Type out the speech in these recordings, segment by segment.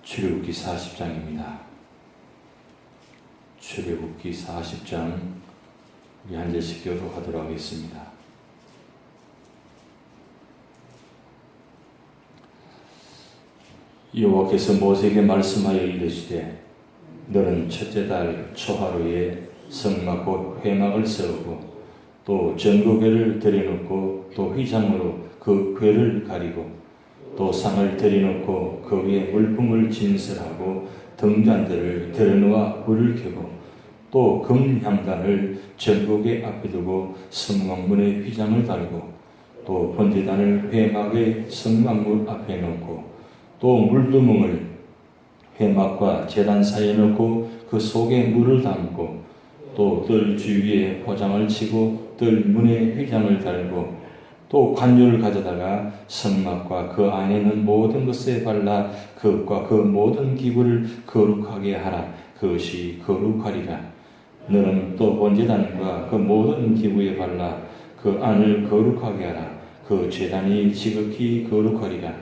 출애굽기 40장입니다. 출애굽기 40장 우리 한 절씩 교독하도록 하겠습니다. 여호와께서 모세에게 말씀하여 이르시되 너는 첫째 달 초하루에 성막 곧 회막을 세우고 또 전구궤를 들여놓고 또 휘장으로 그 궤를 가리고 또 상을 들여놓고 그 위에 물품을 진설하고 등잔들을 들여놓아 불을 켜고 또 금향단을 전구궤 앞에 두고 성막문에 휘장을 달고 또 번제단을 회막의 성막문 앞에 놓고 또 물두멍을 회막과 제단 사이에 넣고 그 속에 물을 담고 또 뜰 주위에 포장을 치고 뜰 문에 휘장을 달고 또 관유를 가져다가 성막과 그 안에 있는 모든 것에 발라 그것과 그 모든 기구를 거룩하게 하라. 그것이 거룩하리라. 너는 또 번제단과 그 모든 기구에 발라 그 안을 거룩하게 하라. 그 제단이 지극히 거룩하리라.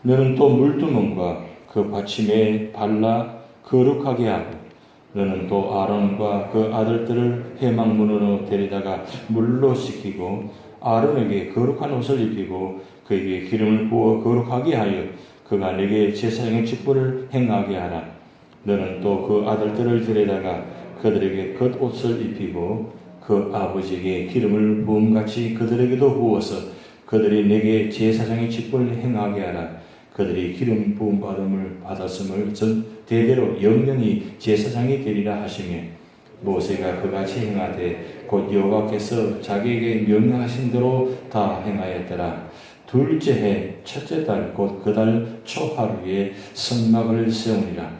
너는 또 물두멍과 그 받침에 발라 거룩하게 하고 너는 또 아론과 그 아들들을 회막문으로 데려다가 물로 씻기고 아론에게 거룩한 옷을 입히고 그에게 기름을 부어 거룩하게 하여 그가 내게 제사장의 직분을 행하게 하라. 너는 또 그 아들들을 데려다가 그들에게 겉옷을 입히고 그 아버지에게 기름을 부음같이 그들에게도 부어서 그들이 내게 제사장의 직분을 행하게 하라. 그들이 기름 부음 받았음을 전 대대로 영영이 제사장이 되리라 하시며 모세가 그같이 행하되 곧 여호와께서 자기에게 명령하신 대로 다 행하였더라. 둘째 해 첫째 달 곧 그 달 초하루에 성막을 세우니라.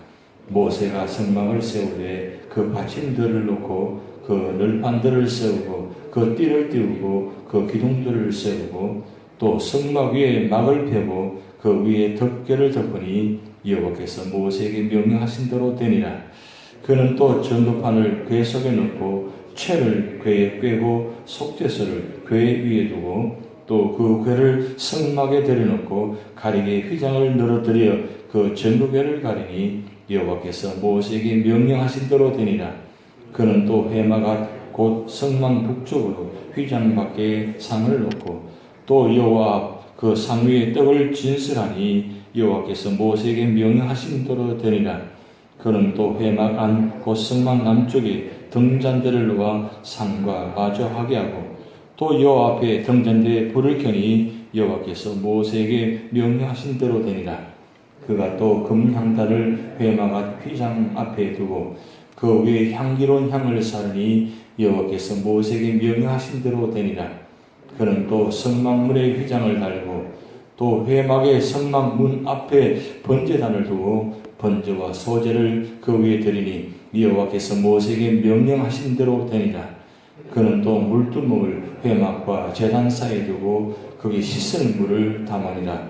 모세가 성막을 세우되 그 받침들을 놓고 그 널판들을 세우고 그 띠를 띄우고 그 기둥들을 세우고 또 성막 위에 막을 펴고 그 위에 덮개를 덮으니 여호와께서 모세에게 명령하신 대로 되니라. 그는 또 전도판을 궤 속에 넣고 채를 궤에 꿰고 속죄소를 궤 위에 두고 또 그 궤를 성막에 들여놓고 가리개 휘장을 늘어뜨려 그 전구궤를 가리니 여호와께서 모세에게 명령하신 대로 되니라. 그는 또 회막 앞 곧 성막 북쪽으로 휘장 밖에 상을 놓고 또 여호와 앞 그 상 위에 떡을 진설하니 여호와께서 모세에게 명령하신 대로 되니라. 그는 또 회막 안 곧 성막 남쪽에 등잔대를 놓아 상과 마주하게 하고 또 여호와 앞에 등잔대에 불을 켜니 여호와께서 모세에게 명령하신 대로 되니라. 그가 또 금향단을 회막 앞 휘장 앞에 두고 그 위에 향기로운 향을 사르니 여호와께서 모세에게 명령하신 대로 되니라. 그는 또 성막문에 휘장을 달고 또 회막의 성막문 앞에 번제단을 두고 번제와 소제를 그 위에 드리니 여호와께서 모세에게 명령하신 대로 되니라. 그는 또 물두멍을 회막과 제단 사이에 두고 거기 씻을 물을 담으니라.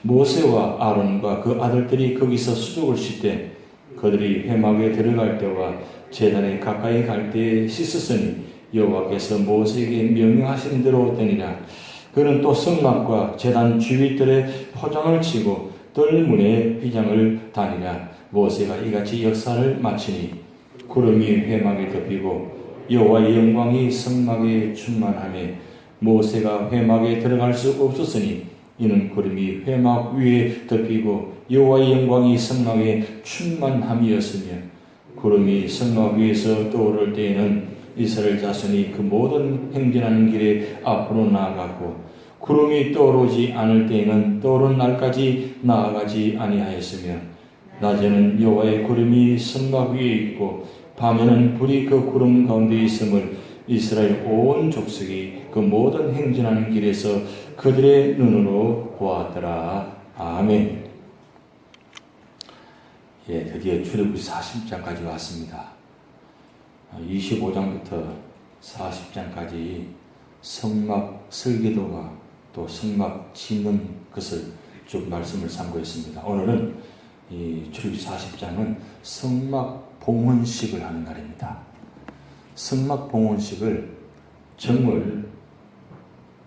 모세와 아론과 그 아들들이 거기서 수족을 씻되 그들이 회막에 들어갈 때와 제단에 가까이 갈 때에 씻었으니 여호와께서 모세에게 명령하신 대로 되니라. 그는 또 성막과 제단 주위들에 포장을 치고 뜰문에 휘장을 다니라. 모세가 이같이 역사를 마치니 구름이 회막에 덮이고 여호와의 영광이 성막에 충만하며 모세가 회막에 들어갈 수 없었으니 이는 구름이 회막 위에 덮이고 여호와의 영광이 성막에 충만함이었으며 구름이 성막 위에서 떠오를 때에는 이스라엘 자손이 그 모든 행진하는 길에 앞으로 나아갔고 구름이 떠오르지 않을 때에는 떠오른 날까지 나아가지 아니하였으며 낮에는 여호와의 구름이 성막 위에 있고 밤에는 불이 그 구름 가운데 있음을 이스라엘 온 족속이 그 모든 행진하는 길에서 그들의 눈으로 보았더라. 아멘. 예, 드디어 출애굽기 40장까지 왔습니다. 25장부터 40장까지 성막 설계도와 또 성막 짓는 것을 쭉 말씀을 참고했습니다. 오늘은 이 출애굽기 40장은 성막 봉헌식을 하는 날입니다. 성막 봉헌식을 정월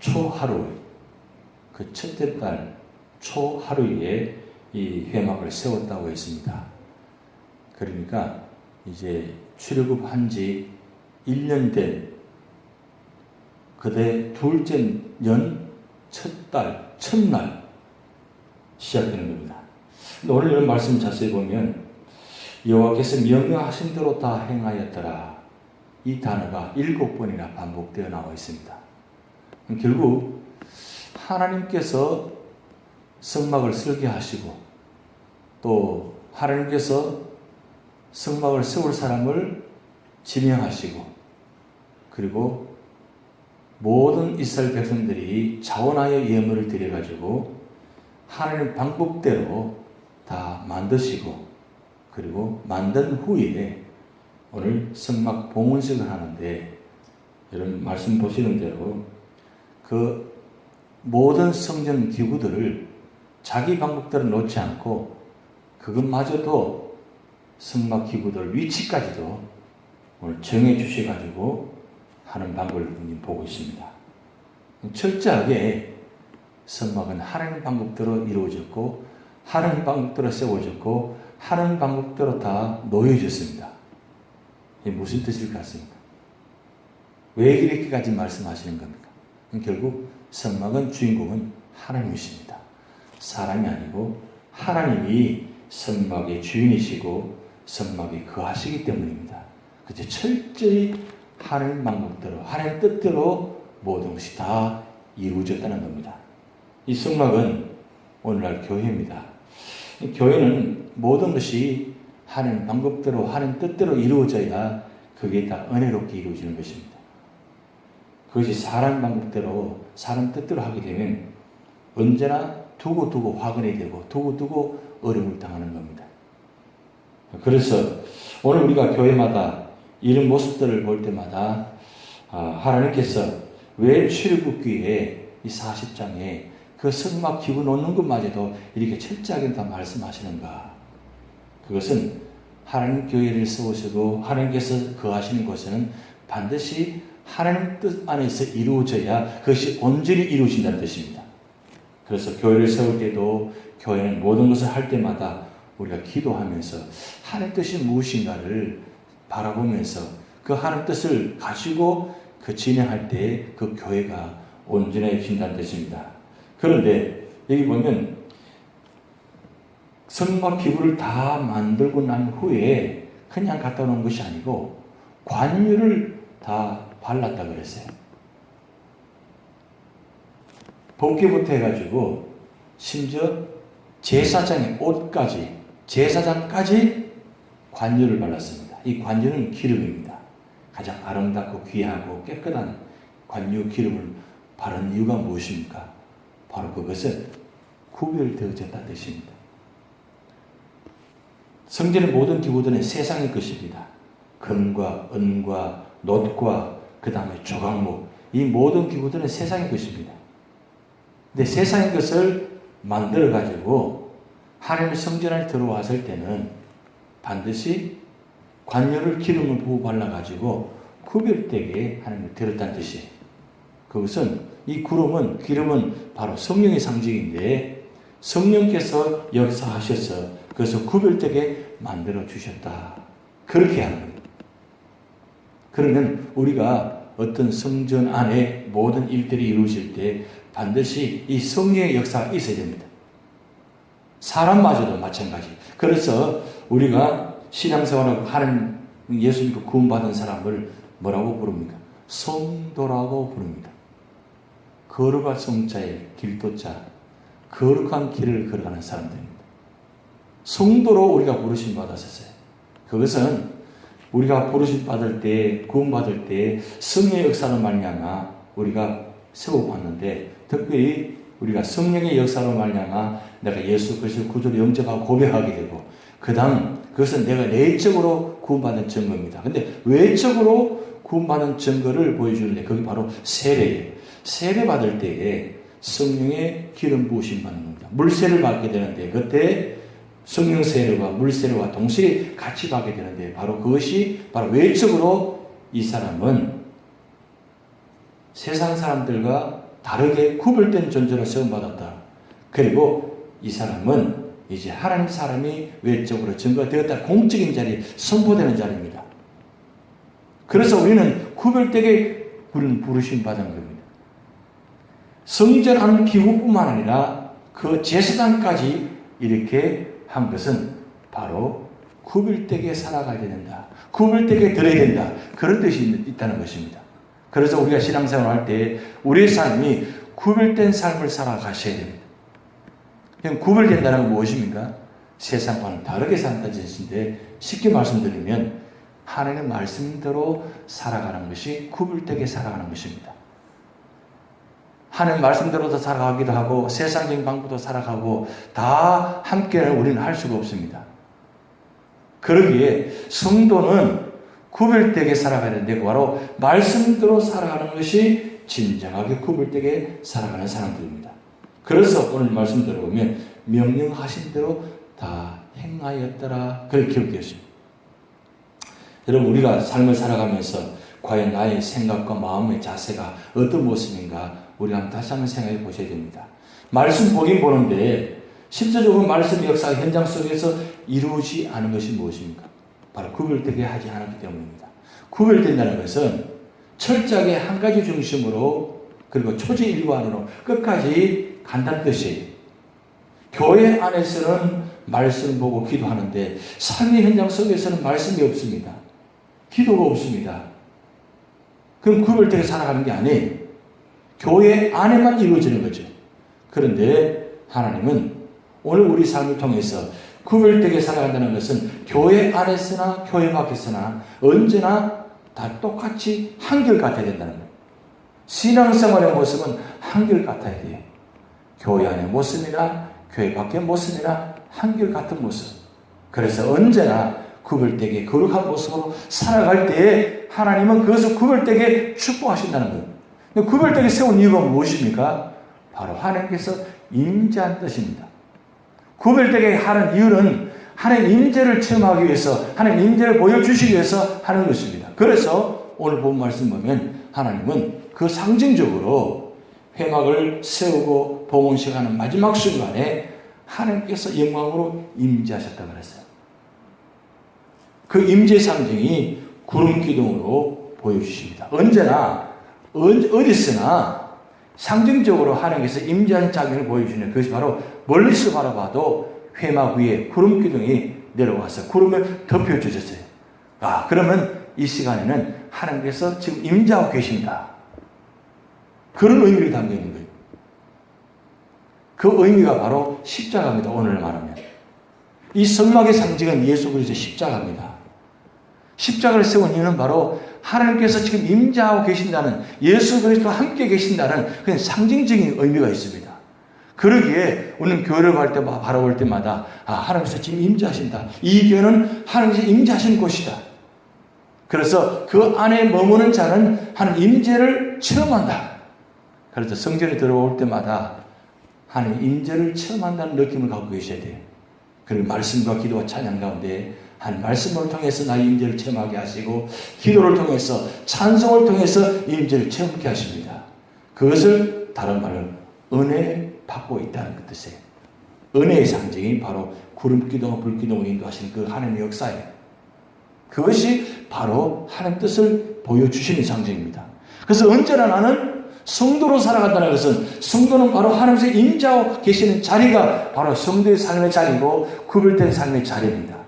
초하루, 그 첫째 달 초하루에 이 회막을 세웠다고 했습니다. 그러니까 이제 출애굽한 지 1년 된 그대 둘째 년 첫달, 첫날 시작되는 겁니다. 오늘 이런 말씀 자세히 보면 여호와께서 명령하신 대로 다 행하였더라. 이 단어가 7번이나 반복되어 나와 있습니다. 결국 하나님께서 성막을 설계하시고 또 하나님께서 성막을 세울 사람을 지명하시고 그리고 모든 이스라엘 백성들이 자원하여 예물을 드려가지고 하나님 방법대로 다 만드시고 그리고 만든 후에 오늘 성막 봉헌식을 하는데 여러분 말씀 보시는 대로 그 모든 성전 기구들을 자기 방법대로 놓지 않고 그것마저도 성막 기구들 위치까지도 오늘 정해 주셔가지고 하는 방법을 보고 있습니다. 철저하게 성막은 하나님 방법대로 이루어졌고 하나님 방법대로 세워졌고 하나님 방법대로 다 놓여졌습니다. 이게 무슨 뜻일 것 같습니까? 왜 이렇게까지 말씀하시는 겁니까? 결국 성막은 주인공은 하나님이십니다. 사람이 아니고 하나님이 성막의 주인이시고 성막에 거하시기 때문입니다. 그래서 철저히 하나님 방법대로 하나님 뜻대로 모든 것이 다 이루어졌다는 겁니다. 이 성막은 오늘날 교회입니다. 교회는 모든 것이 하나님 방법대로 하나님 뜻대로 이루어져야 그게 다 은혜롭게 이루어지는 것입니다. 그것이 사람 방법대로 사람 뜻대로 하게 되면 언제나 두고두고 화근이 되고 두고두고 어려움을 당하는 겁니다. 그래서 오늘 우리가 교회마다 이런 모습들을 볼 때마다 하나님께서 왜 출애굽기에 이 40장에 그 성막 기구 놓는 것마저도 이렇게 철저하게 다 말씀하시는가? 그것은 하나님 교회를 세우시고 하나님께서 거하시는 곳에는 반드시 하나님 뜻 안에서 이루어져야 그것이 온전히 이루어진다는 뜻입니다. 그래서 교회를 세울 때도 교회는 모든 것을 할 때마다 우리가 기도하면서 하나님 뜻이 무엇인가를 바라보면서 그 하나님 뜻을 가지고 그 진행할 때 그 교회가 온전해진다는 뜻입니다. 그런데 여기 보면 성막 기구를 다 만들고 난 후에 그냥 갖다 놓은 것이 아니고 관유를 다 발랐다 그랬어요. 복귀부터 해가지고 심지어 제사장의 옷까지 제사장까지 관유를 발랐습니다. 이 관유는 기름입니다. 가장 아름답고 귀하고 깨끗한 관유 기름을 바른 이유가 무엇입니까? 바로 그것은 구별되어졌다는 뜻입니다. 성전의 모든 기구들은 세상의 것입니다. 금과 은과 놋과 그 다음에 조각목 이 모든 기구들은 세상의 것입니다. 근데 세상의 것을 만들어 가지고 하나님의 성전 안에 들어왔을 때는 반드시 관유를 기름을 부어 발라 가지고 구별되게 하나님을 드렸다는 뜻이에요. 그것은 이 기름은 바로 성령의 상징인데 성령께서 역사하셔서 그래서 구별되게 만들어 주셨다. 그렇게 하는 거예요. 그러면 우리가 어떤 성전 안에 모든 일들이 이루어질 때 반드시 이 성령의 역사가 있어야 됩니다. 사람마저도 마찬가지. 그래서 우리가 신앙생활하고 하나님 예수 믿고 구원받은 사람을 뭐라고 부릅니까? 성도라고 부릅니다. 거룩한 성자에 길도자, 거룩한 길을 걸어가는 사람들입니다. 성도로 우리가 부르심 받았었어요. 그것은 우리가 부르심 받을 때, 구원받을 때 성령의 역사로 말미암아 우리가 세워봤는데 특별히 우리가 성령의 역사로 말미암아 내가 예수 그리스도를 구주로 영접하고 고백하게 되고 그 다음 그것은 내가 내적으로 구원받은 증거입니다. 근데 외적으로 구원받은 증거를 보여주는데 그게 바로 세례예요. 세례 받을 때에 성령의 기름 부으심 받는 겁니다. 물세를 받게 되는데 그때 성령 세례와 물 세례와 동시에 같이 받게 되는데 바로 그것이 바로 외적으로 이 사람은 세상 사람들과 다르게 구별된 존재로 세움받았다. 그리고 이 사람은 이제 하나님 사람이 외적으로 증거되었다. 공적인 자리, 선포되는 자리입니다. 그래서 우리는 구별되게 우리는 부르심 받은 겁니다. 성전하는 기구뿐만 아니라 그 제사장까지 이렇게 한 것은 바로 구별되게 살아가야 된다. 구별되게 들어야 된다. 그런 뜻이 있다는 것입니다. 그래서 우리가 신앙생활을 할 때 우리의 삶이 구별된 삶을 살아가셔야 됩니다. 그냥 구별된다는 건 무엇입니까? 세상과는 다르게 산다는 뜻인데 쉽게 말씀드리면 하나님의 말씀대로 살아가는 것이 구별되게 살아가는 것입니다. 하나님 말씀대로도 살아가기도 하고 세상적인 방법도 살아가고 다 함께는 우리는 할 수가 없습니다. 그러기에 성도는 구별되게 살아가야 되는데 바로 말씀대로 살아가는 것이 진정하게 구별되게 살아가는 사람들입니다. 그래서 오늘 말씀 들어보면 명령하신 대로 다 행하였더라 그렇게 기록되었습니다. 여러분 우리가 삶을 살아가면서 과연 나의 생각과 마음의 자세가 어떤 모습인가 우리가 다시 한번 생각해 보셔야 됩니다. 말씀 보긴 보는데 실제적으로 말씀 역사 현장 속에서 이루어지지 않은 것이 무엇입니까? 바로 구별되게 하지 않았기 때문입니다. 구별된다는 것은 철저하게 한 가지 중심으로 그리고 초지일관으로 끝까지 간다는 뜻이에요. 교회 안에서는 말씀 보고 기도하는데 삶의 현장 속에서는 말씀이 없습니다. 기도가 없습니다. 그럼 구별되게 살아가는 게 아니에요. 교회 안에만 이루어지는 거죠. 그런데 하나님은 오늘 우리 삶을 통해서 구별되게 살아간다는 것은 교회 안에서나 교회 밖에서나 언제나 다 똑같이 한결같아야 된다는 거예요. 신앙생활의 모습은 한결같아야 돼요. 교회 안의 모습이나 교회 밖의 모습이나 한결같은 모습. 그래서 언제나 구별되게 거룩한 모습으로 살아갈 때에 하나님은 그것을 구별되게 축복하신다는 거예요. 구별되게 세운 이유가 무엇입니까? 바로 하나님께서 임재한 뜻입니다. 구별되게 하는 이유는 하나님 임재를 체험하기 위해서 하나님 임재를 보여주시기 위해서 하는 것입니다. 그래서 오늘 본 말씀 보면 하나님은 그 상징적으로 회막을 세우고 봉헌식하는 마지막 순간에 하나님께서 영광으로 임재하셨다고 그랬어요. 그 임재 상징이 구름 기둥으로 보여주십니다. 언제나 어디서나 상징적으로 하나님께서 임재하는 장면을 보여주는 그것이 바로 멀리서 바라봐도 회막 위에 구름 기둥이 내려와서 구름을 덮여주셨어요. 그러면 이 시간에는 하나님께서 지금 임재하고 계신다. 그런 의미를 담겨 있는 거예요. 그 의미가 바로 십자가입니다. 오늘 말하면. 이 성막의 상징은 예수 그리스도의 십자가입니다. 십자가를 세운 이유는 바로 하나님께서 지금 임재하고 계신다는 예수 그리스도와 함께 계신다는 그런 상징적인 의미가 있습니다. 그러기에 우리는 교회를 바라볼 때마다 하나님께서 지금 임재하신다. 이 교회는 하나님께서 임재하신 곳이다. 그래서 그 안에 머무는 자는 하나님 임재를 체험한다. 그래서 성전에 들어올 때마다 하나님 임재를 체험한다는 느낌을 갖고 계셔야 돼요. 그리고 말씀과 기도와 찬양 가운데 한 말씀을 통해서 나의 임재를 체험하게 하시고 기도를 통해서 찬송을 통해서 임재를 체험하게 하십니다. 그것을 다른 말로 은혜 받고 있다는 그 뜻이에요. 은혜의 상징이 바로 구름기둥과 불기둥을 인도하시는 그 하나님의 역사예요. 그것이 바로 하나님 뜻을 보여주시는 상징입니다. 그래서 언제나 나는 성도로 살아간다는 것은 성도는 바로 하나님께서 임재하고 계시는 자리가 바로 성도의 삶의 자리고 구별된 삶의 자리입니다.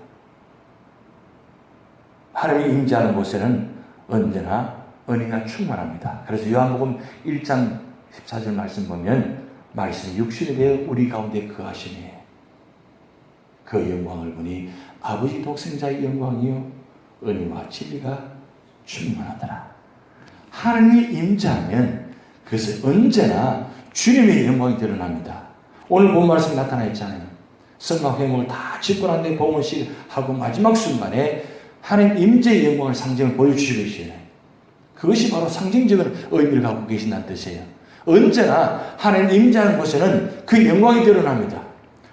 하나님이 임재하는 곳에는 언제나 은혜가 충만합니다. 그래서 요한복음 1장 14절 말씀 보면 말씀이 육신이 되어 우리 가운데 거하시니 그 영광을 보니 아버지 독생자의 영광이요 은혜와 진리가 충만하더라. 하나님이 임재하면 그것은 언제나 주님의 영광이 드러납니다. 오늘 본 말씀이 나타나 있잖아요. 성막 회목을 다 짓고 난 뒤에 봉헌식 하고 마지막 순간에 하나님 임재의 영광을 상징을 보여주시고 계시잖아요. 그것이 바로 상징적인 의미를 갖고 계신다는 뜻이에요. 언제나 하나님 임재하는 곳에는 그 영광이 드러납니다.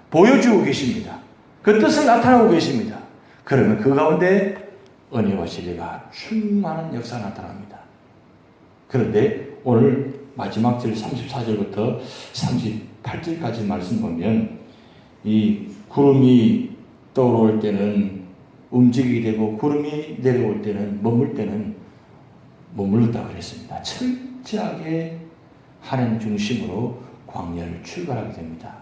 보여주고 계십니다. 그 뜻을 나타나고 계십니다. 그러면 그 가운데 은혜와 진리가 충만한 역사가 나타납니다. 그런데 오늘 마지막 절 34절부터 38절까지 말씀 보면 이 구름이 떠오를 때는 움직이게 되고 구름이 내려올 때는 머물 때는 머물렀다고 그랬습니다. 철저하게 하나님 중심으로 광야를 출발하게 됩니다.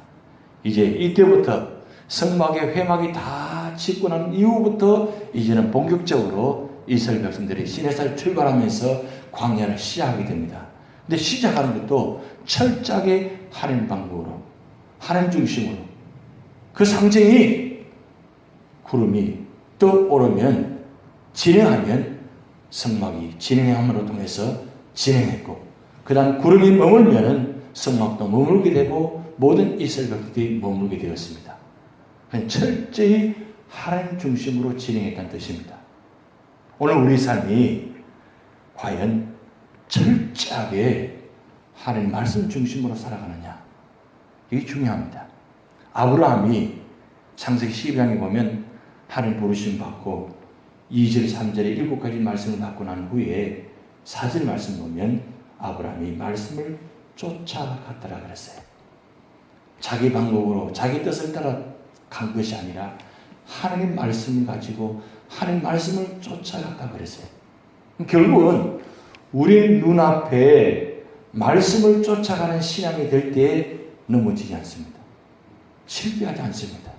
이제 이때부터 성막의 회막이 다 짓고 난 이후부터 이제는 본격적으로 이스라엘 백성들이 시내산을 출발하면서 광야를 시작하게 됩니다. 근데 시작하는 것도 철저하게 하나님 방법으로, 하나님 중심으로. 그 상징이 구름이 떠오르면, 진행하면 성막이 진행함으로 통해서 진행했고, 그 다음 구름이 머물면 성막도 머물게 되고 모든 이스라엘 백성들이 머물게 되었습니다. 철저히 하나님 중심으로 진행했다는 뜻입니다. 오늘 우리 삶이 과연 철저하게 하나님 말씀 중심으로 살아가느냐, 이게 중요합니다. 아브라함이 창세기 12장에 보면 하나님 부르심 받고 2절, 3절에 7가지 말씀을 받고 난 후에 4절 말씀 보면 아브라함이 말씀을 쫓아갔더라 그랬어요. 자기 방법으로 자기 뜻을 따라 간 것이 아니라 하나님 말씀을 가지고 하나님 말씀을 쫓아갔다 그랬어요. 결국은 우리 눈앞에 말씀을 쫓아가는 신앙이 될 때에 넘어지지 않습니다. 실패하지 않습니다.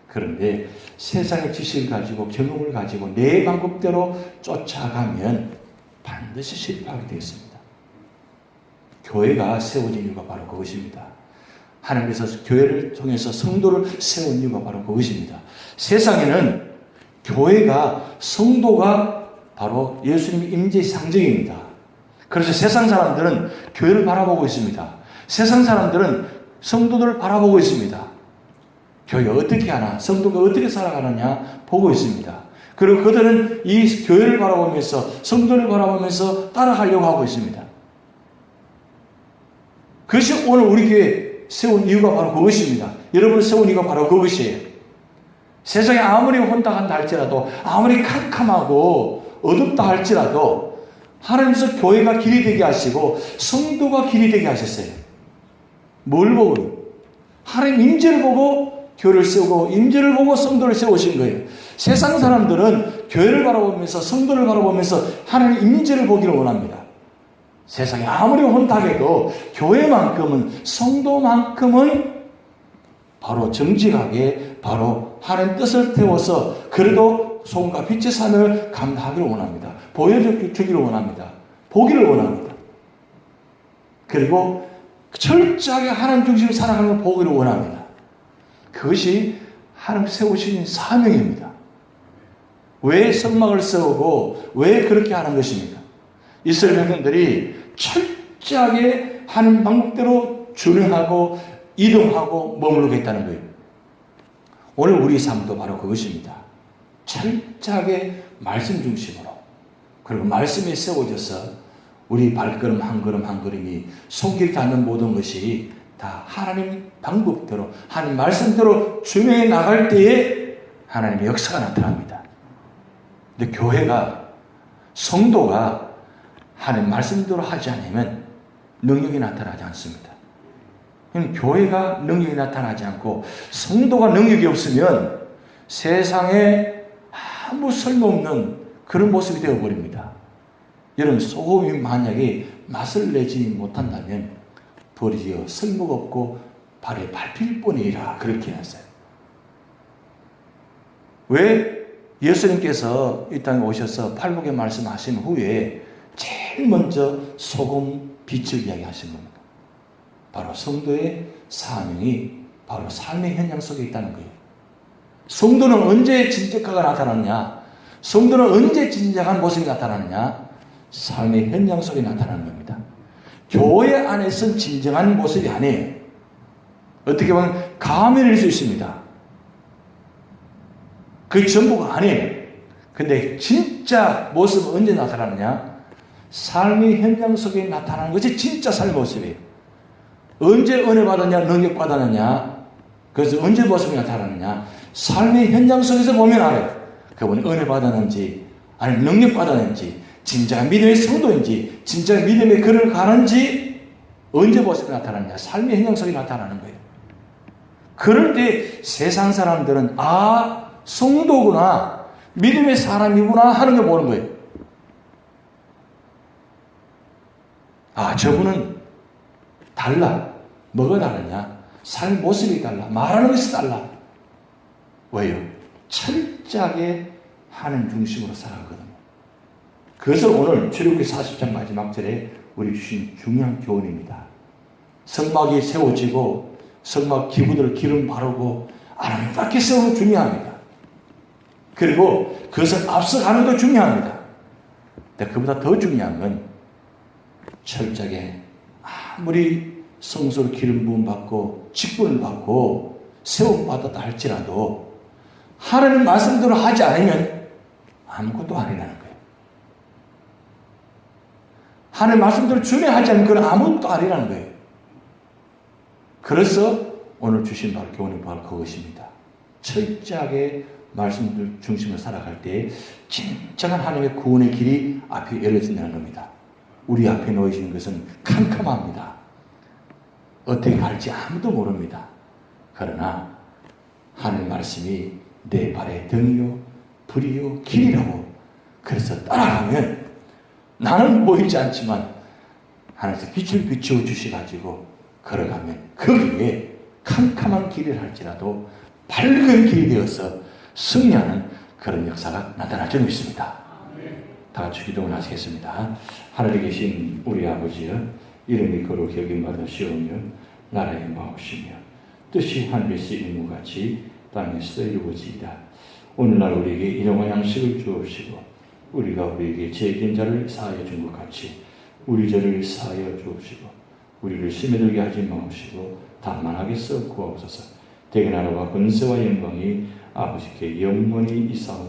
그런데 세상의 지식을 가지고 경험을 가지고 내 방법대로 쫓아가면 반드시 실패하게 되겠습니다. 교회가 세워진 이유가 바로 그것입니다. 하나님께서 교회를 통해서 성도를 세운 이유가 바로 그것입니다. 세상에는 교회가, 성도가 바로 예수님의 임재의 상징입니다. 그래서 세상 사람들은 교회를 바라보고 있습니다. 세상 사람들은 성도들을 바라보고 있습니다. 교회가 어떻게 하나, 성도가 어떻게 살아가느냐 보고 있습니다. 그리고 그들은 이 교회를 바라보면서, 성도를 바라보면서 따라가려고 하고 있습니다. 그것이 오늘 우리 교회 세운 이유가 바로 그것입니다. 여러분을 세운 이유가 바로 그것이에요. 세상에 아무리 혼탁한다 할지라도, 아무리 캄캄하고 어둡다 할지라도 하나님께서 교회가 길이 되게 하시고 성도가 길이 되게 하셨어요. 뭘 보고? 하나님 임재를 보고 교회를 세우고 임재를 보고 성도를 세우신 거예요. 세상 사람들은 교회를 바라보면서 성도를 바라보면서 하나님 임재를 보기를 원합니다. 세상에 아무리 혼탁해도 교회만큼은, 성도만큼은 바로 정직하게 바로 하나님 뜻을 태워서 그래도 소금과 빛의 삶을 감당하기를 원합니다. 보여주기를 원합니다. 보기를 원합니다. 그리고 철저하게 하나님 중심으로 살아가는 걸 보기를 원합니다. 그것이 하나님 세우신 사명입니다. 왜 성막을 세우고 왜 그렇게 하는 것입니까? 이스라엘 백성들이 철저하게 하는 방법대로 준행하고 이동하고 머무르겠다는 거예요. 오늘 우리 삶도 바로 그것입니다. 철저하게 말씀 중심으로, 그리고 말씀에 세워져서 우리 발걸음 한 걸음 한 걸음이 손길 닿는 모든 것이 다 하나님 방법대로, 하나님 말씀대로 준행해 나갈 때에 하나님의 역사가 나타납니다. 근데 교회가, 성도가 하나님 말씀대로 하지 않으면 능력이 나타나지 않습니다. 교회가 능력이 나타나지 않고 성도가 능력이 없으면 세상에 아무 쓸모없는 그런 모습이 되어버립니다. 여러분, 소금이 만약에 맛을 내지 못한다면 버리지어 쓸모가 없고 발에 밟힐 뿐이라 그렇게 했어요. 왜? 예수님께서 이 땅에 오셔서 팔복의 말씀하신 후에 제일 먼저 소금, 빛을 이야기하신 겁니다. 바로 성도의 사명이 바로 삶의 현장 속에 있다는 거예요. 성도는 언제 진정화가 나타나느냐? 성도는 언제 진정한 모습이 나타나느냐? 삶의 현장 속에 나타나는 겁니다. 교회 안에서는 진정한 모습이 아니에요. 어떻게 보면 가면일 수 있습니다. 그게 전부가 아니에요. 근데 진짜 모습은 언제 나타나느냐? 삶의 현장 속에 나타나는 것이 진짜 삶의 모습이에요. 언제 은혜 받았냐, 능력 받았느냐, 그래서 언제 모습이 나타나느냐? 삶의 현장 속에서 보면 알아요. 그분이 은혜 받았는지, 아니면 능력 받았는지, 진짜 믿음의 성도인지, 진짜 믿음의 길을 가는지, 언제 모습이 나타나느냐? 삶의 현장 속에 나타나는 거예요. 그럴 때 세상 사람들은 아, 성도구나, 믿음의 사람이구나 하는 걸 보는 거예요. 아, 저분은 달라. 뭐가 다르냐? 삶 모습이 달라. 말하는 것이 달라. 왜요? 철저하게 하나님 중심으로 살아가거든요. 그것을 오늘 출애굽기 40장 마지막 절에 우리 주신 중요한 교훈입니다. 성막이 세워지고 성막 기구들을 기름 바르고 아름답게 세우는 거 중요합니다. 그리고 그것을 앞서가는 것도 중요합니다. 근데 그보다 더 중요한 건 철저하게 아무리 성소를 기름 부음 받고 직분을 받고 세움 받았다 할지라도 하나님 말씀대로 하지 않으면 아무것도 아니라는 거예요. 하나님 말씀대로 준행하지 않으면 그건 아무것도 아니라는 거예요. 그래서 오늘 주신 바로 교훈이 바로 그것입니다. 철저하게 말씀 중심으로 살아갈 때 진정한 하나님의 구원의 길이 앞에 열어진다는 겁니다. 우리 앞에 놓여진 것은 캄캄합니다. 어떻게 갈지 아무도 모릅니다. 그러나 하나님 말씀이 내 발의 등이요 불이요 길이라고, 그래서 따라가면 나는 보이지 않지만 하나님께서 빛을 비추어 주셔가지고 걸어가면 거기에 캄캄한 길을 할지라도 밝은 길이 되어서 승리하는 그런 역사가 나타날 줄 믿습니다. 다 같이 기도를 하시겠습니다. 하늘에 계신 우리 아버지여, 이름이 거룩히 여김받으시오며 나라의 마옵시며 뜻이 하늘에서 이루같이 땅에서 이루어지이다. 오늘날 우리에게 일용할 양식을 주옵시고 우리가 우리에게 죄진 자를 사하여 준 것 같이 우리 죄를 사하여 주옵시고 우리를 심에 들게 하지 마옵시고 다만하게 써 구하옵소서. 대개 나라와 권세와 영광이 아버지께 영원히 이사옵나이다.